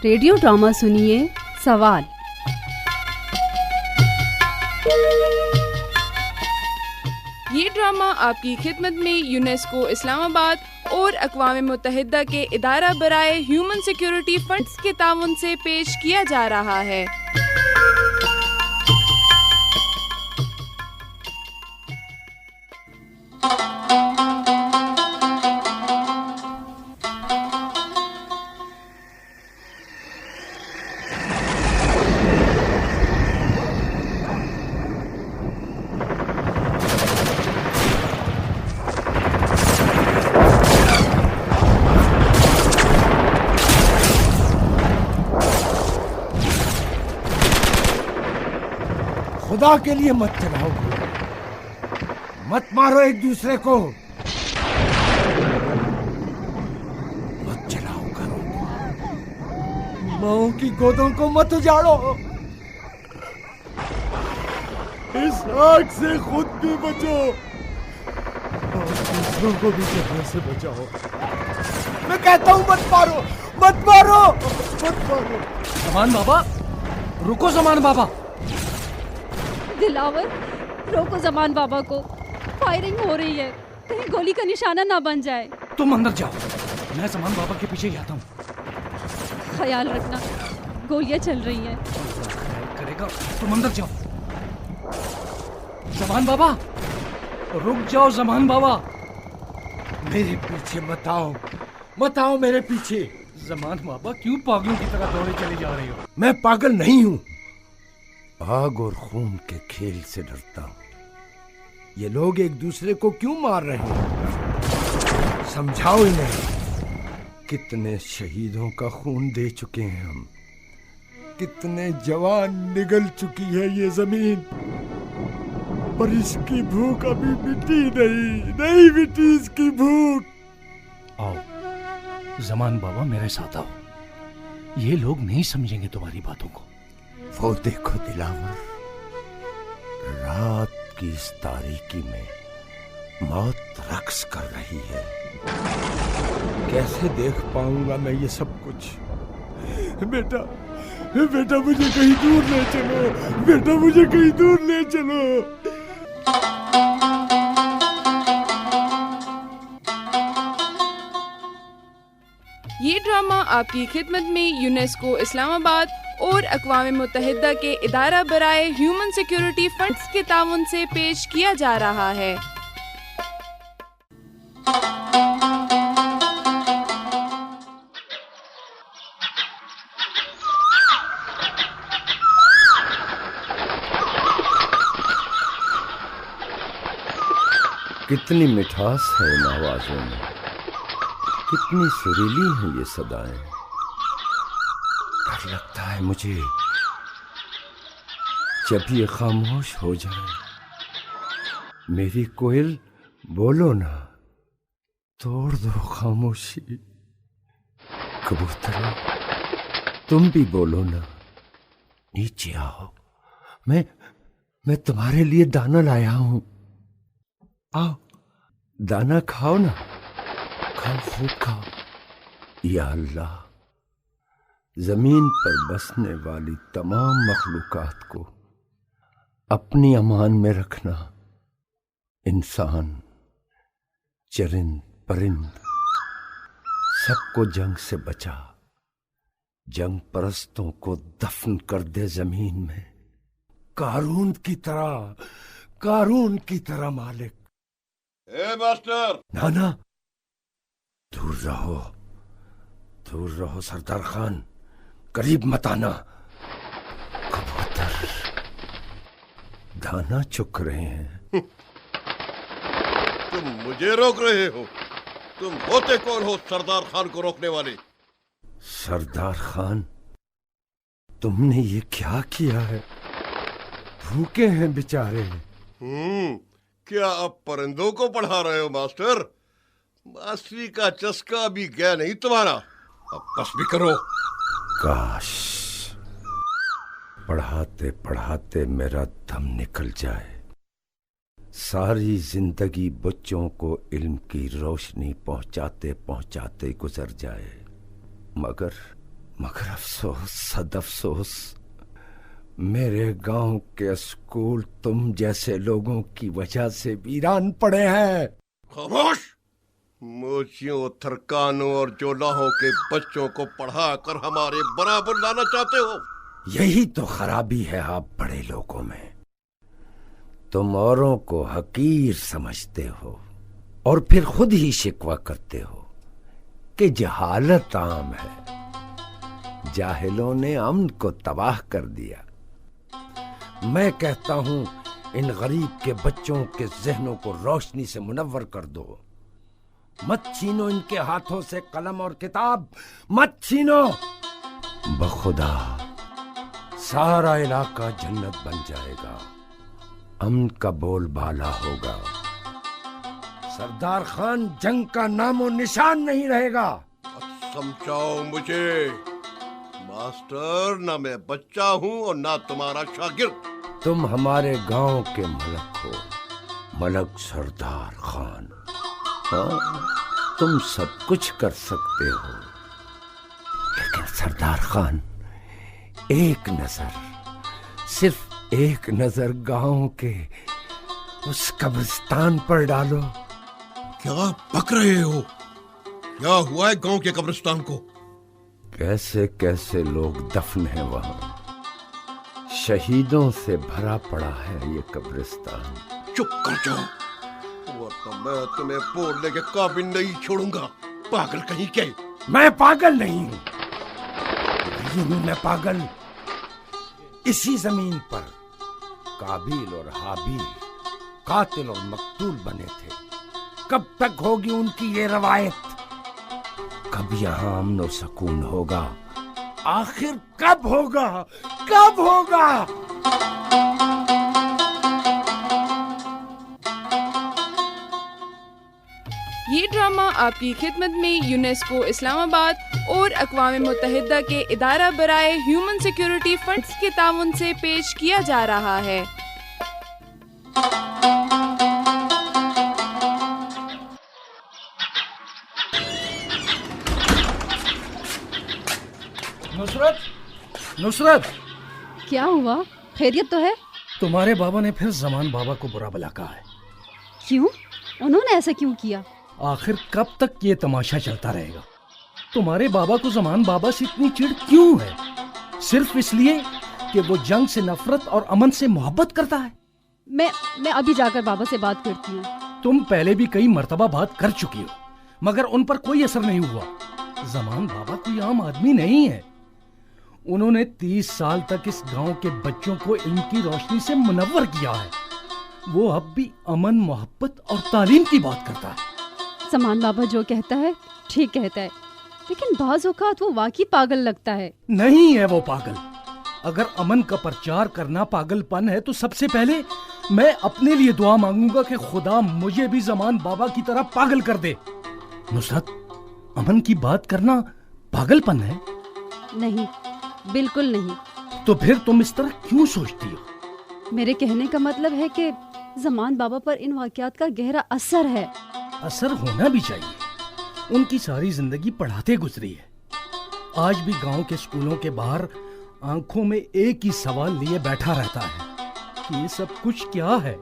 Radio drama سنیے سوال۔ یہ ڈرامہ آپ کی خدمت میں یونیسکو اسلام آباد اور اقوام متحدہ کے ادارہ برائے ہیومن سیکیورٹی فنڈز کے تعاون سے پیش کیا جا رہا ہے۔ خدا کے لیے مت چلاؤ، مت مارو ایک دوسرے کو، مت چلاؤ کرو، ماؤں کی گودوں کو مت اجاڑو، اس آگ سے خود بھی بچو اور دوسروں کو بھی جلنے سے بچاؤ۔ میں کہتا ہوں مت مارو، مت مارو، مت مارو۔ زمان بابا رکو، زمان بابا۔ دلاور روکو زمان بابا کو، فائرنگ ہو رہی ہے، کہیں گولی کا نشانہ نہ بن جائے۔ تم اندر جاؤ، میں زمان بابا کے پیچھے جاتا ہوں۔ خیال رکھنا، گولیاں چل رہی ہیں۔ کرے گا، تم اندر جاؤ۔ زمان بابا رک جاؤ، زمان بابا۔ میرے پیچھے مت آؤ، مت آؤ میرے پیچھے۔ زمان بابا کیوں پاگلوں کی طرح دوڑے چلے جا رہے ہو؟ میں پاگل نہیں ہوں، آگ اور خون کے کھیل سے ڈرتا ہوں۔ یہ لوگ ایک دوسرے کو کیوں مار رہے ہیں؟ سمجھاؤ انہیں، کتنے شہیدوں کا خون دے چکے ہیں ہم، کتنے جوان نگل چکی ہے یہ زمین، پر اس کی بھوک ابھی مٹی نہیں مٹی اس کی بھوک۔ آؤ زمان بابا، میرے ساتھ آؤ، یہ لوگ نہیں سمجھیں گے تمہاری باتوں کو۔ وہ دیکھو دلاور، رات کی اس تاریکی میں موت رقص کر رہی ہے۔ کیسے دیکھ پاؤں گا میں یہ سب کچھ؟ بیٹا بیٹا مجھے کہیں دور لے چلو، بیٹا مجھے کہیں دور لے چلو۔ یہ ڈرامہ آپ کی خدمت میں یونیسکو اسلام آباد اور اقوام متحدہ کے ادارہ برائے ہیومن سیکیورٹی فنڈز کے تعاون سے پیش کیا جا رہا ہے۔ کتنی مٹھاس ہے ان آوازوں میں، کتنی سریلی ہیں یہ صدائیں۔ ڈر لگتا ہے مجھے جب یہ خاموش ہو جائے۔ میری کوئل بولو نا، توڑ دو خاموشی۔ کبوتر تم بھی بولو نا، نیچے آؤ، میں تمہارے لیے دانا لایا ہوں، آؤ دانا کھاؤ نا، کھاؤ خوب کھاؤ۔ یا اللہ، زمین پر بسنے والی تمام مخلوقات کو اپنی امان میں رکھنا، انسان، چرند پرند، سب کو جنگ سے بچا، جنگ پرستوں کو دفن کر دے زمین میں، قارون کی طرح مالک۔ A master! نانا دور رہو سردار خان، قریب مت آنا۔ کبوتر دانا چک رہے ہیں۔ تم مجھے روک رہے ہو؟ تم ہوتے کون ہو سردار خان کو روکنے والے؟ سردار خان، تم نے یہ کیا کیا ہے؟ بھوکے ہیں بیچارے۔ کیا اب پرندوں کو پڑھا رہے ہو ماسٹر؟ ماسٹری کا چسکا بھی گیا نہیں تمہارا، اب بس بھی کرو۔ کاش پڑھاتے پڑھاتے میرا دم نکل جائے، ساری زندگی بچوں کو علم کی روشنی پہنچاتے پہنچاتے گزر جائے، مگر افسوس صد افسوس، میرے گاؤں کے اسکول تم جیسے لوگوں کی وجہ سے ویران پڑے ہیں۔ خاموش! موچیوں، تھرکانوں اور جولاہوں کے بچوں کو پڑھا کر ہمارے برابر لانا چاہتے ہو؟ یہی تو خرابی ہے آپ بڑے لوگوں میں، تم اوروں کو حقیر سمجھتے ہو اور پھر خود ہی شکوہ کرتے ہو کہ جہالت عام ہے، جاہلوں نے امن کو تباہ کر دیا۔ میں کہتا ہوں ان غریب کے بچوں کے ذہنوں کو روشنی سے منور کر دو، مت چھینو ان کے ہاتھوں سے قلم اور کتاب، مت چھینو، بخدا سارا علاقہ جنت بن جائے گا، امن کا بول بالا ہوگا، سردار خان جنگ کا نام و نشان نہیں رہے گا۔ سمجھاؤ مجھے ماسٹر، نہ میں بچہ ہوں اور نہ تمہارا شاگرد۔ تم ہمارے گاؤں کے ملک ہو، ملک سردار خان، ہاں تم سب کچھ کر سکتے ہو، لیکن سردار خان ایک نظر، صرف ایک نظر گاؤں کے اس قبرستان پر ڈالو۔ کیا بک رہے ہو؟ کیا ہوا ہے گاؤں کے قبرستان کو؟ کیسے کیسے لوگ دفن ہیں وہاں، شہیدوں سے بھرا پڑا ہے یہ قبرستان۔ چپ کر جاؤ ورنہ میں تمہیں بولنے کے قابل نہیں چھوڑوں گا، پاگل کہیں کے۔ میں پاگل نہیں ہوں، نہیں ہوں میں پاگل۔ اسی زمین پر قابیل اور حابیل قاتل اور مقتول بنے تھے، کب تک ہوگی ان کی یہ روایت؟ کب یہاں امن و سکون ہوگا؟ آخر کب ہوگا؟ کب ہوگا؟ یہ ڈرامہ آپ کی خدمت میں یونیسکو اسلام آباد اور اقوام متحدہ کے ادارہ برائے ہیومن سیکیورٹی فنڈز کے تعاون سے پیش کیا جا رہا ہے۔ نصرت، کیا ہوا؟ خیریت تو ہے؟ تمہارے بابا نے پھر زمان بابا کو برا بلا کہا ہے۔ کیوں؟ انہوں نے ایسا کیوں کیا؟ آخر کب تک یہ تماشا چلتا رہے گا؟ تمہارے بابا کو زمان بابا سے اتنی چڑ کیوں ہے؟ صرف اس لیے کہ وہ جنگ سے نفرت اور امن سے محبت کرتا ہے؟ میں ابھی جا کر بابا سے بات کرتی ہوں۔ تم پہلے بھی کئی مرتبہ بات کر چکی ہو مگر ان پر کوئی اثر نہیں ہوا۔ زمان بابا کوئی عام آدمی نہیں ہے، انہوں نے 30 سال تک اس گاؤں کے بچوں کو علم کی روشنی سے منور کیا ہے۔ وہ اب بھی امن، محبت اور تعلیم کی بات کرتا ہے۔ زمان بابا جو کہتا ہے ٹھیک کہتا ہے، لیکن بعض اوقات وہ واقعی پاگل لگتا ہے۔ نہیں ہے وہ پاگل۔ اگر امن کا پرچار کرنا پاگل پن ہے تو سب سے پہلے میں اپنے لیے دعا مانگوں گا کہ خدا مجھے بھی زمان بابا کی طرح پاگل کر دے۔ نصرت، امن کی بات کرنا پاگل پن ہے؟ نہیں، بالکل نہیں۔ تو پھر تم اس طرح کیوں سوچتی ہو؟ میرے کہنے کا مطلب ہے کہ زمان بابا پر ان واقعات کا گہرا اثر ہے۔ اثر ہونا بھی چاہیے، ان کی ساری زندگی پڑھاتے گزری ہے۔ آج بھی گاؤں کے اسکولوں کے باہر آنکھوں میں ایک ہی سوال لیے بیٹھا رہتا ہے کہ یہ سب کچھ کیا ہے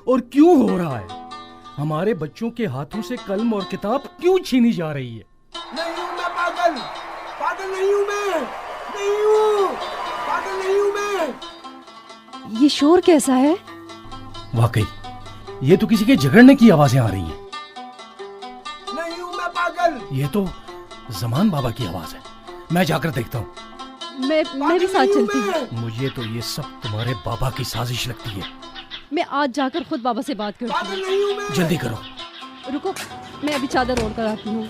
اور کیوں ہو رہا ہے؟ ہمارے بچوں کے ہاتھوں سے قلم اور کتاب کیوں چھینی جا رہی ہے؟ نہیں ہوں میں پاگل، پاگل نہیں ہوں میں، نہیں ہوں، پاگل نہیں ہوں میں۔ یہ شور کیسا ہے؟ واقعی یہ تو کسی کے جھگڑنے کی آوازیں آ رہی ہیں۔ نہیں ہوں میں پاگل۔ یہ تو زمان بابا کی آواز ہے، میں جا کر دیکھتا ہوں۔ میں بھی ساتھ چلتی ہوں۔ مجھے تو یہ سب تمہارے بابا کی سازش لگتی ہے۔ میں آج جا کر خود بابا سے بات کرتی پاگل نہیں ہوں میں۔ جلدی کرو۔ ہوں۔ رکو، میں ابھی چادر اوڑھ کر آتی ہوں۔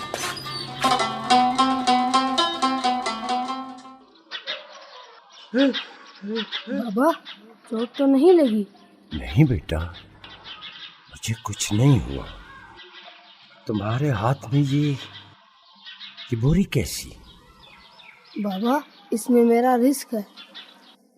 بابا، چوٹ تو نہیں لگی؟ نہیں بیٹا، مجھے کچھ نہیں ہوا۔ تمہارے ہاتھ میں یہ بوری کیسی؟ بابا، اس میں میرا رزق ہے،